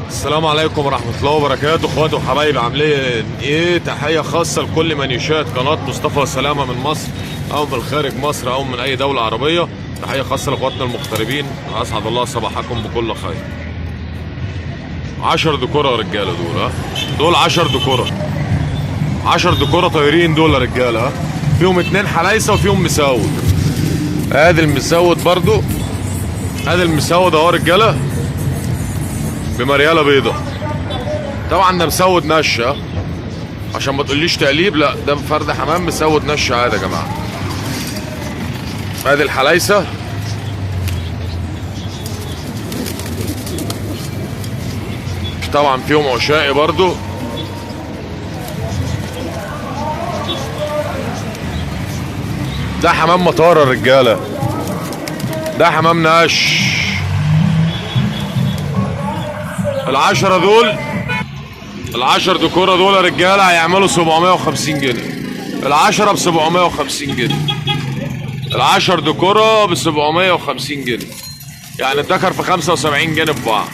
السلام عليكم ورحمة الله وبركاته، اخواتي وحبايبي، عاملين ايه؟ تحية خاصة لكل من يشاهد قناة مصطفى سلامة من مصر او من خارج مصر او من اي دولة عربية. تحية خاصة لاخواتنا المغتربين، اسعد الله صباحكم بكل خير. 10 دكورة يا رجالة دول، دول 10 دكورة، 10 دكورة طايرين دول يا رجالة. فيهم 2 حلايسة وفيهم مسود. ادي المسود برضو، ادي المسود اهو رجالة بمريالة بيضة. طبعا ده مسود نش، عشان ما تقوليش تقليب، لا ده فرد حمام مسود نش عادي يا جماعه. ادي الحلايسه، طبعا فيهم عشائي برضو. ده حمام مطار يا رجاله، ده حمام نش. العشرة دول، ال10 دكورة دول يا رجاله هيعملوا 750 جنيه. ال10 ب 750 جنيه، ال10 دكورة ب 750 جنيه، يعني الدكر في 75 جنيه في بعض.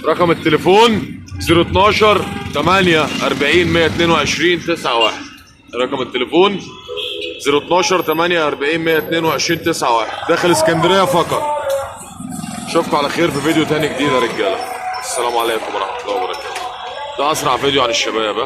رقم التليفون 012 8 40 122 91. رقم التليفون 012 8 40 122 91، داخل اسكندرية فقط. اشوفكم على خير في فيديو تاني جديد يا رجالة. السلام عليكم ورحمة الله وبركاته. ده اسرع فيديو عن الشباب.